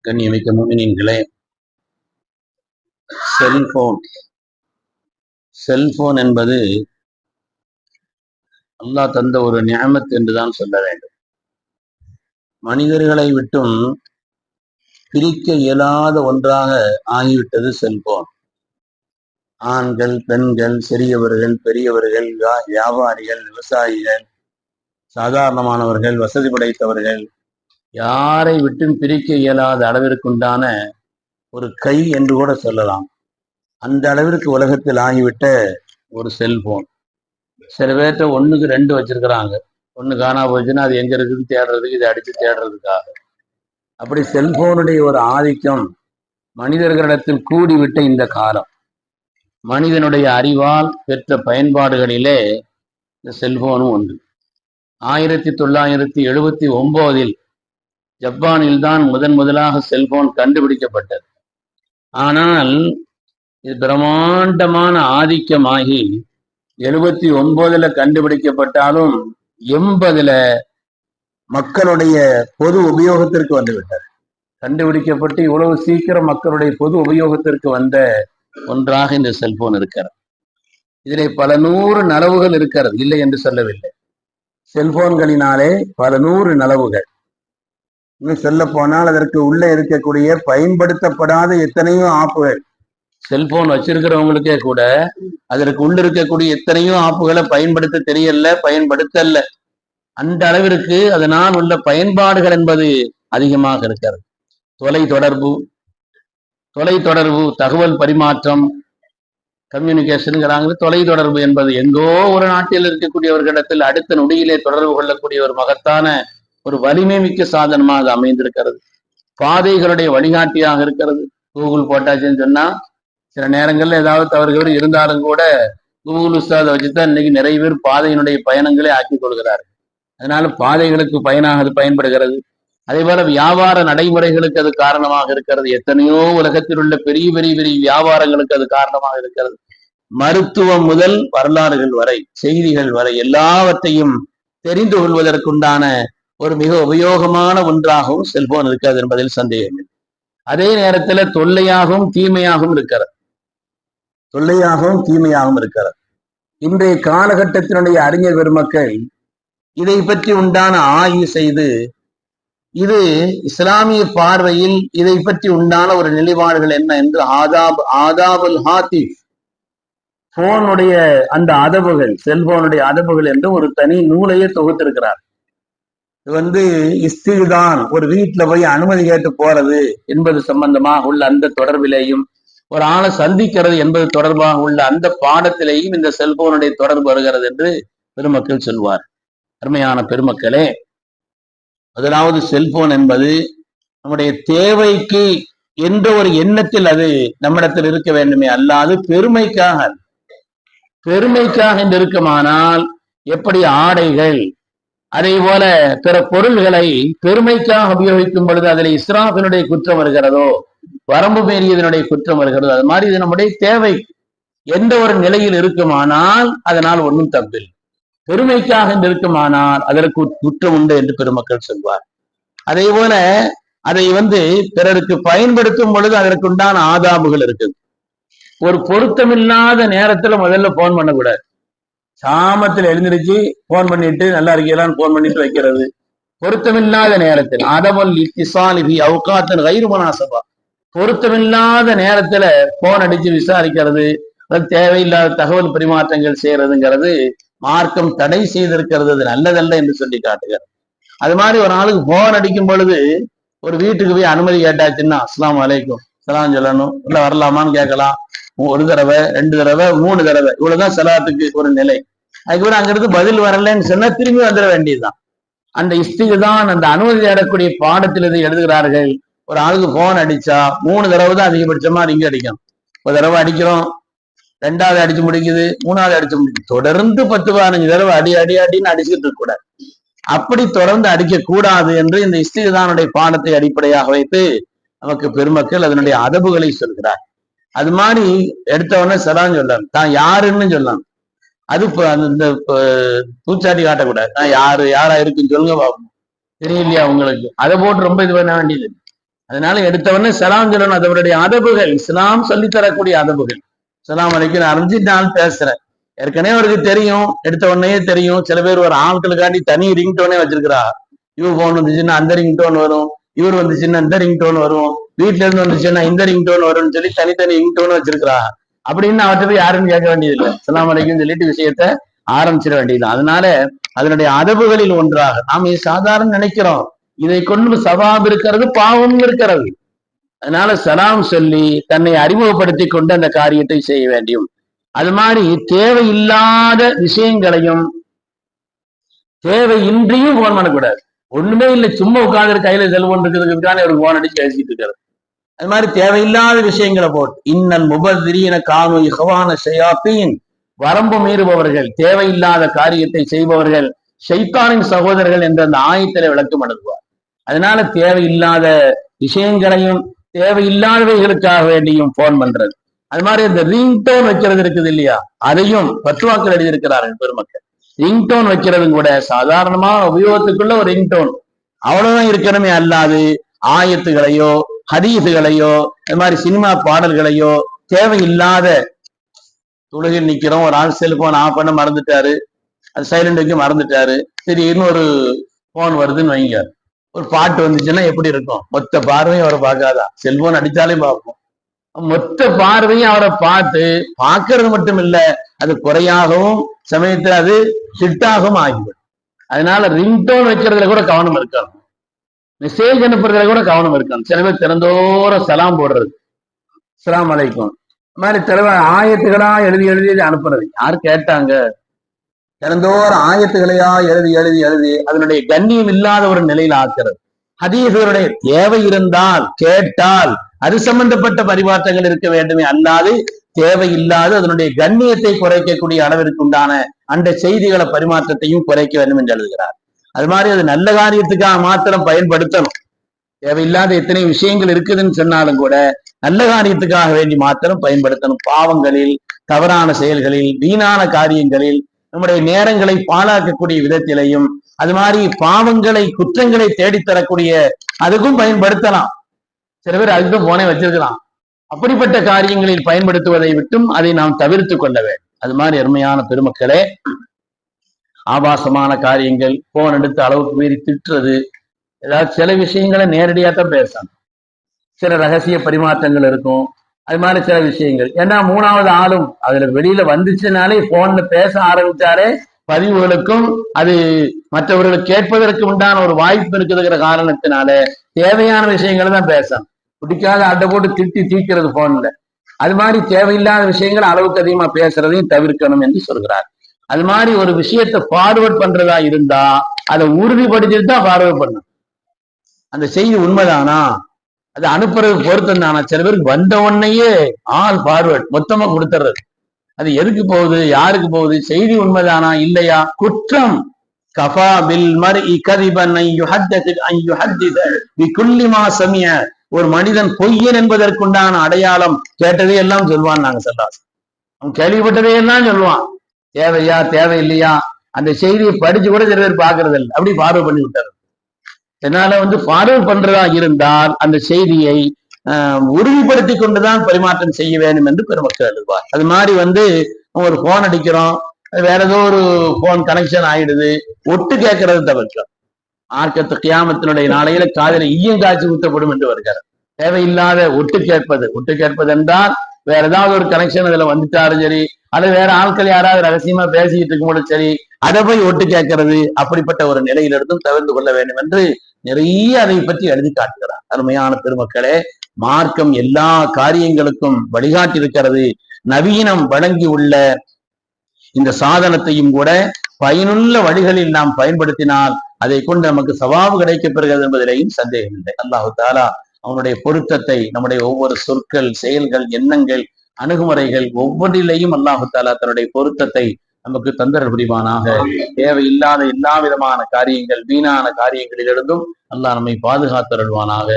கண்ணியமிக்க முஃமினீன்களே, செல்போன் என்பது அல்லாஹ் தந்த ஒரு நிஅமத் என்றுதான் சொல்ல வேண்டும். மனிதர்களை விட்டும் பிரிக்க இயலாத ஒன்றாக ஆகிவிட்டது செல்போன். ஆண்கள், பெண்கள், சிறியவர்கள், பெரியவர்கள், வியாபாரிகள், விவசாயிகள், சாதாரணமானவர்கள், வசதி படைத்தவர்கள், யாரை விட்டும் பிரிக்க இயலாத அளவிற்குண்டான ஒரு கை என்று கூட சொல்லலாம். அந்த அளவிற்கு உலகத்தில் ஆகிவிட்ட ஒரு செல்போன். சில பேர்கிட்ட 1க்கு 2 வச்சிருக்கிறாங்க. 1 காணா போச்சுன்னா அது எங்க இருக்குன்னு தேடுறதுக்கு, இதை அடிச்சு தேடுறதுக்காக. அப்படி செல்போனுடைய ஒரு ஆதிக்கம் மனிதர்களிடத்தில் கூடிவிட்ட இந்த காலம், மனிதனுடைய அறிவால் பெற்ற பயன்பாடுகளிலே இந்த செல்போனும் ஒன்று. 1979 ஜப்பானில் தான் முதலாக செல்போன் கண்டுபிடிக்கப்பட்டது. ஆனால் இது பிரம்மாண்டமான ஆதிக்கமாகி 79 கண்டுபிடிக்கப்பட்டாலும் 80 மக்களுடைய பொது உபயோகத்திற்கு வந்துவிட்டது. கண்டுபிடிக்கப்பட்டு இவ்வளவு சீக்கிரம் மக்களுடைய பொது உபயோகத்திற்கு வந்த ஒன்றாக இந்த செல்போன் இருக்கிறது. இதிலே பல 100 நலவுகள் இருக்கிறது, இல்லை என்று சொல்லவில்லை. செல்போன்களினாலே பல 100 நலவுகள். இன்னும் சொல்ல போனால் அதற்கு உள்ள இருக்கக்கூடிய பயன்படுத்தப்படாத எத்தனையோ ஆப்புகள், செல்போன் வச்சிருக்கிறவங்களுக்கே கூட அதற்கு உள்ள இருக்கக்கூடிய எத்தனையோ ஆப்புகளை பயன்படுத்த தெரியல, பயன்படுத்தல. அந்த அளவிற்கு அதனால் உள்ள பயன்பாடுகள் என்பது அதிகமாக இருக்கிறது. தொலைத்தொடர்பு, தகவல் பரிமாற்றம், கம்யூனிகேஷன். தொலைத்தொடர்பு என்பது எங்கோ ஒரு நாட்டில் இருக்கக்கூடியவர்களிடத்தில் அடுத்த நொடியிலே தொடர்பு கொள்ளக்கூடிய ஒரு மகத்தான ஒரு வலிமை மிக்க சாதனமாக அமைந்திருக்கிறது. பாதைகளுடைய வழிகாட்டியாக இருக்கிறது. கூகுள் போட்டாச்சுன்னு சொன்னா சில நேரங்கள்ல ஏதாவது தவறுகள் இருந்தாலும் கூட கூகுள் உஸ்தாதை வச்சுதான் இன்னைக்கு நிறைய பேர் பாதையினுடைய பயணங்களை ஆக்கிக் கொள்கிறார்கள். அதனால பாதைகளுக்கு பயனாக அது பயன்படுகிறது. அதே போல வியாபார நடைமுறைகளுக்கு அது காரணமாக இருக்கிறது. எத்தனையோ உலகத்தில் உள்ள பெரிய பெரிய பெரிய வியாபாரங்களுக்கு அது காரணமாக இருக்கிறது. மருத்துவம் முதல் வரலாறுகள் வரை, செய்திகள் வரை எல்லாவற்றையும் தெரிந்து கொள்வதற்குண்டான ஒரு மிக உபயோகமான ஒன்றாகவும் செல்போன் இருக்கிறது என்பதில் சந்தேகம். அதே நேரத்தில் தொல்லையாகவும் தீமையாகவும் இருக்கிறது. இன்றைய காலகட்டத்தினுடைய அறிஞர் பெருமக்கள் இதை பற்றி உண்டான ஆய்வு செய்து, இது இஸ்லாமிய பார்வையில் இதை பற்றி உண்டான ஒரு நிலைப்பாடுகள் என்ன என்று ஆதாபுல் ஹாத்திஃப், போனுடைய அந்த அதவுகள், செல்போனுடைய அதவுகள் என்று ஒரு தனி நூலையே தொகுத்திருக்கிறார். இது இஸ்திதான், ஒரு வீட்டுல போய் அனுமதி கேட்டு போறது என்பது சம்பந்தமாக உள்ள அந்த தொடர்பிலேயும், ஒரு ஆளை சந்திக்கிறது என்பது தொடர்பாக உள்ள அந்த பாடத்திலேயும் இந்த செல்போனுடைய தொடர்பு வருகிறது என்று பெருமக்கள் சொல்வார். அருமையான பெருமக்களே, முதலாவது செல்போன் என்பது நம்முடைய தேவைக்கு என்ற ஒரு எண்ணத்தில் அது நம்மிடத்தில் இருக்க வேண்டுமே அல்லாது பெருமைக்காக என்று இருக்குமானால், எப்படி ஆடைகள் அதே போல பிற பொருள்களை பெருமைக்காக உபயோகிக்கும் பொழுது அதில் இஸ்ராஃபினுடைய குற்றம் வருகிறதோ, வரம்பு மீறியதனுடைய குற்றம் வருகிறதோ, அது மாதிரி இது நம்முடைய தேவை எந்த ஒரு நிலையில் இருக்குமானால் அதனால் ஒன்றும் தப்பில்லை. பெருமைக்காக இருக்குமானால் அதற்கு குற்றம் உண்டு என்று பெருமக்கள் சொல்வார். அதே போல அதை பிறருக்கு பயன்படுத்தும் பொழுது அதற்கு உண்டான ஆதாபுகள் இருக்குது. ஒரு பொருத்தமில்லாத நேரத்துல முதல்ல போன் பண்ணக்கூடாது. சாமத்தில் எழுந்திருச்சு போன் பண்ணிட்டு நல்லா இருக்கீங்களான்னு போன் பண்ணிட்டு வைக்கிறது. பொருத்தமில்லாத நேரத்தில் அதவல் இத்திசாலிபி அவுகாத்தன் கயிறு மனாசபா, பொருத்தமில்லாத நேரத்துல போன் அடிச்சு விசாரிக்கிறது, தேவையில்லாத தகவல் பரிமாற்றங்கள் செய்யறதுங்கிறது மார்க்கம் தடை செய்திருக்கிறது. அது நல்லதல்ல என்று சொல்லி காட்டுகிறது. அது மாதிரி ஒரு நாளுக்கு போன் அடிக்கும் பொழுது ஒரு வீட்டுக்கு போய் அனுமதி கேட்டாச்சுன்னா அஸ்ஸலாமு அலைக்கும் சலாம் சொல்லணும், இல்ல வரலாமான்னு கேட்கலாம். 1 தடவை 2 தடவை 3 தடவை இவ்வளவுதான் சலாத்துக்கு ஒரு நிலை. அதுக்கப்புறம் அங்கிருந்து பதில் வரலன்னு சொன்னா திரும்பி வந்துட வேண்டியதுதான். அந்த இஸ்திகுதான், அந்த அனுமதி தேடக்கூடிய பாடத்தில் இதை எழுதுகிறார்கள். ஒரு ஆளுக்கு போன் அடிச்சா 3 தடவை தான் அதிகபட்சமா நீங்க அடிக்கணும். ஒரு தடவை அடிக்கிறோம், 2வது அடிச்சு முடிக்குது, 3வது அடிச்சு முடிக்குது, தொடர்ந்து 10-15 தடவை அடின்னு அடிச்சுட்டு இருக்க கூடாது. அப்படி தொடர்ந்து அடிக்க கூடாது என்று இந்த இஸ்திகுதானுடைய பாடத்தை அடிப்படையாக வைத்து நமக்கு பெருமக்கள் அதனுடைய அதபுகளை சொல்கிறார். அது மாதிரி எடுத்தவொடனே சலாம் சொல்லலாம், தான் யாருன்னு சொல்லலாம். அது இந்த பூச்சாட்டி காட்டக்கூடாது. நான் யாரா இருக்குன்னு சொல்லுங்க பாப்போம், தெரியலையா உங்களுக்கு, அதை போட்டு ரொம்ப இது பண்ண வேண்டியது. அதனால எடுத்தவொடனே சலாம் சொல்லணும். அதனுடைய அதபுகள், இஸ்லாம் சொல்லித்தரக்கூடிய அதபுகள். சலாம் அலைக்கும் அறிஞ்சிட்டு பேசுறேன். ஏற்கனவே அவருக்கு தெரியும், எடுத்த உடனே தெரியும். சில பேர் ஒரு ஆட்களுக்காண்டி தனி ரிங்டோனே வச்சிருக்கிறா. இவர் போன் வந்துச்சுன்னா அந்த ரிங்டோன் வரும், இவர் வந்துச்சுன்னா இந்த ரிங்டோன் வரும், வீட்டுல இருந்து வந்துச்சுன்னா இந்த ரிங்டோன் வரும்னு சொல்லி தனித்தனி ரிங்டோன் வச்சிருக்கிறா. அப்படின்னு அவர்கிட்ட போய் யாரும் கேட்க வேண்டியதில்லை. சலாம் அலைக்கும் சொல்லிட்டு விஷயத்த ஆரம்பிச்சிட வேண்டியது. அதனால அதனுடைய அதபுகளில் ஒன்றாக நாம் சாதாரண நினைக்கிறோம், இதை கொண்டு சவாப் இருக்கிறது, பாவம் இருக்கிறது. அதனால சலாம் சொல்லி தன்னை அறிமுகப்படுத்தி கொண்டு அந்த காரியத்தை செய்ய வேண்டும். அது மாதிரி தேவையில்லாத விஷயங்களையும் தேவையின்றியும் போன் பண்ணக்கூடாது. ஒண்ணுமே இல்லை, சும்மா உட்கார்ந்து கையில செல்போன் இருக்கிறதுக்கான ஒரு போன் அடிச்சு பேசிட்டு இருக்காரு. அது மாதிரி தேவையில்லாத விஷயங்களை போட்டு இன்னல் முபத்திரீன கானு இஹ்வான ஷயாத்தீன், வரம்பு மீறுபவர்கள், தேவையில்லாத காரியத்தை செய்பவர்கள் ஷைத்தானின் சகோதரர்கள் என்ற அந்த ஆயத்திலே விளக்கம் அனுப்புவார். அதனால தேவையில்லாத விஷயங்களையும் தேவையில்லாதவைகளுக்காக வேண்டியும் போன் பண்றது. அது மாதிரி இந்த ரிங்டோன் வைக்கிறது இருக்குது இல்லையா, அதையும் பத்துவாக்கள் எழுதியிருக்கிறார்கள் பெருமக்கள். ரிங்டோன் வைக்கிறது கூட சாதாரணமா உபயோகத்துக்குள்ள ஒரு ரிங்டோன் அவ்வளவுதான் இருக்கணுமே, அல்லாது ஆயத்துகளையோ ஹதீஸுகளையோ இது மாதிரி சினிமா பாடல்களையோ தேவையில்லாத, தொழுகில் நிக்கிறோம், ஒரு ஆள் செல்போன் ஆஃப் பண்ண மறந்துட்டாரு, அது சைலண்ட் வைக்க மறந்துட்டாரு, சரி இன்னொரு போன் வருதுன்னு வைங்க, ஒரு பாட்டு வந்துச்சுன்னா எப்படி இருக்கும்? மொத்த பார்வையும் அவரை பார்க்காதா? செல்போன் அடித்தாலே பார்ப்போம். மொத்த பார்வையும் அவரை பார்த்து பார்க்கறது மட்டும் இல்ல, அது குறையாகவும் சமயத்துல அது ஹிட்டாகவும் ஆகிவிடும். அதனால ரிங்டோன் வைக்கிறதுல கூட கவனம் இருக்கணும், மெசேஜ் அனுப்புறதுல கூட கவனம் இருக்கணும். சில பேர் திறந்தோற சலாம் போடுறது, அஸ்ஸலாமு அலைக்கும் மாதிரி சில ஆயத்துகளா எழுதி எழுதி அனுப்புறது. யாரு கேட்டாங்க? திறந்தோற ஆயத்துகளையா எழுதி எழுதி எழுதி அதனுடைய கண்ணியம் இல்லாத ஒரு நிலையில் ஆக்கிறது. ஹதீஸுடைய தேவை இருந்தால் கேட்டால் அது சம்பந்தப்பட்ட பரிமாற்றங்கள் இருக்க வேண்டுமே, அல்லாது தேவையில்லாது அதனுடைய கண்ணியத்தை குறைக்கக்கூடிய அளவிற்கு உண்டான அந்த செய்திகளை பரிமாற்றத்தையும் குறைக்க வேண்டும் என்று எழுதுகிறார். அது மாதிரி அது நல்ல காரியத்துக்காக மாத்திரம் பயன்படுத்தணும். தேவையில்லாத எத்தனை விஷயங்கள் இருக்குதுன்னு சொன்னாலும் கூட நல்ல காரியத்துக்காக வேண்டி மாத்திரம் பயன்படுத்தணும். பாவங்களில், தவறான செயல்களில், வீணான காரியங்களில், நம்முடைய நேரங்களை பாழாக்கக்கூடிய விதத்திலையும், அது மாதிரி பாவங்களை குற்றங்களை தேடித்தரக்கூடிய அதுக்கும் பயன்படுத்தலாம். சில பேர் அதுக்கும் போனே வச்சிருக்கலாம். அப்படிப்பட்ட காரியங்களில் பயன்படுத்துவதை விட்டும் அதை நாம் தவிர்த்து கொள்ள வேண்டும். அது மாதிரி அருமையான பெருமக்களே, ஆபாசமான காரியங்கள், போன் எடுத்து அளவுக்கு மீறி திட்டுறது, ஏதாவது சில விஷயங்களை நேரடியாக தான் பேசணும். சில ரகசிய பரிமாற்றங்கள் இருக்கும், அது மாதிரி சில விஷயங்கள். ஏன்னா மூணாவது ஆளும் அதுல வெளியில வந்துச்சுனாலே, போன்ல பேச ஆரம்பிச்சாலே பதிவுகளுக்கும் அது மற்றவர்களுக்கு கேட்பதற்கு உண்டான ஒரு வாய்ப்பு இருக்குதுங்கிற காரணத்தினால தேவையான விஷயங்களை தான் பேசணும். பிடிக்காத அட்டை போட்டு திட்டி தீக்கிறது போன்ல. அது மாதிரி தேவையில்லாத விஷயங்கள் அளவுக்கு அதிகமா பேசுறதையும் தவிர்க்கணும் என்று சொல்கிறார். அது மாதிரி ஒரு விஷயத்தை ஃபார்வர்ட் பண்றதா இருந்தா அதை உறுதிப்படுத்திட்டு தான் ஃபார்வர்ட் பண்ணணும். அந்த செய்தி உண்மைதானா, அது அனுப்புறது பொருத்தம் தானா? சில பேருக்கு வந்த உடனேயே ஆல் ஃபார்வர்ட் மொத்தமா கொடுத்துறது. அது எதுக்கு போகுது, யாருக்கு போகுது, செய்தி உண்மைதானா இல்லையா? குற்றம். கஃபா பில் மர்இ கதிபன் அன் யுஹத்திஸ அன் யுஹத்திஸ பிகுல்லி மா சமிஅ. ஒரு மனிதன் பொய்யன் என்பதற்குண்டான அடையாளம் கேட்டதே எல்லாம் சொல்வான். நாங்க சொல்லாஸ் அவன் கேள்விப்பட்டதே எல்லாம் சொல்லுவான். தேவையா தேவையில்லையா அந்த செய்தியை படிச்சு கூட சில பேர் பாக்குறது இல்லை, அப்படி ஃபார்வர்ட் பண்ணி விட்டாரு. இதனால ஃபார்வர்ட் பண்றதா இருந்தால் அந்த செய்தியை உறுதிப்படுத்தி கொண்டுதான் பரிமாற்றம் செய்ய வேண்டும் என்று பெருமக்கள் எழுதுவார். அது மாதிரி ஒரு போன் அடிக்கிறோம், வேற ஏதோ ஒரு போன் கனெக்ஷன் ஆயிடுது, ஒட்டு கேட்கறது தவிர்க்கிறோம். ஆர்க்கத்து கியாமத்தினுடைய நாளையில காதல ஈயம் காட்சி ஊற்றப்படும் என்று வருகிறார். தேவையில்லாத ஒட்டு கேட்பது என்றால் வேற ஏதாவது ஒரு கனெக்ஷன் அதுல வந்துட்டாலும் சரி, அல்லது வேற ஆட்கள் யாராவது ரகசியமா பேசிக்கிட்டு இருக்கும்போது சரி, அதை போய் ஒட்டு கேட்கறது, அப்படிப்பட்ட ஒரு நிலையிலிருந்தும் தவிர்த்து கொள்ள வேண்டும் என்று நிறைய அதை பற்றி எழுதி காட்டுகிறார். அருமையான பெருமக்களே, மார்க்கம் எல்லா காரியங்களுக்கும் வழிகாட்டி இருக்கிறது. நவீனம் வழங்கி உள்ள இந்த சாதனத்தையும் கூட பயனுள்ள வழிகளில் நாம் பயன்படுத்தினால் அதை கொண்டு நமக்கு சவாபு கிடைக்கப் பெறுகிறது என்பதிலேயும் சந்தேகம் இல்லை. அல்லாஹு தாலா அவனுடைய பொருத்தத்தை நம்முடைய ஒவ்வொரு சொற்கள், செயல்கள், எண்ணங்கள், அணுகுமுறைகள் ஒவ்வொன்றிலேயும் அல்லாஹு தாலா தன்னுடைய பொருத்தத்தை நமக்கு தந்தரல் புரிவானாக. தேவையில்லாத எல்லா விதமான காரியங்கள், வீணான காரியங்களிலிருந்தும் அல்லாஹ் நம்மை பாதுகாத்தருள்வானாக.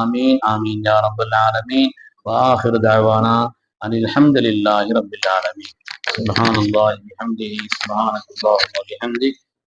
ஆமீன் ஆமீன் யா ரப்பல் ஆலமீன். வாஹிரு தஅவானா அனில் ஹம்துலில்லாஹி ரப்பில் ஆலமீன். சுப்ஹானல்லாஹி வபிஹம்திஹி சுப்ஹானல்லாஹி வபிஹம்திஹி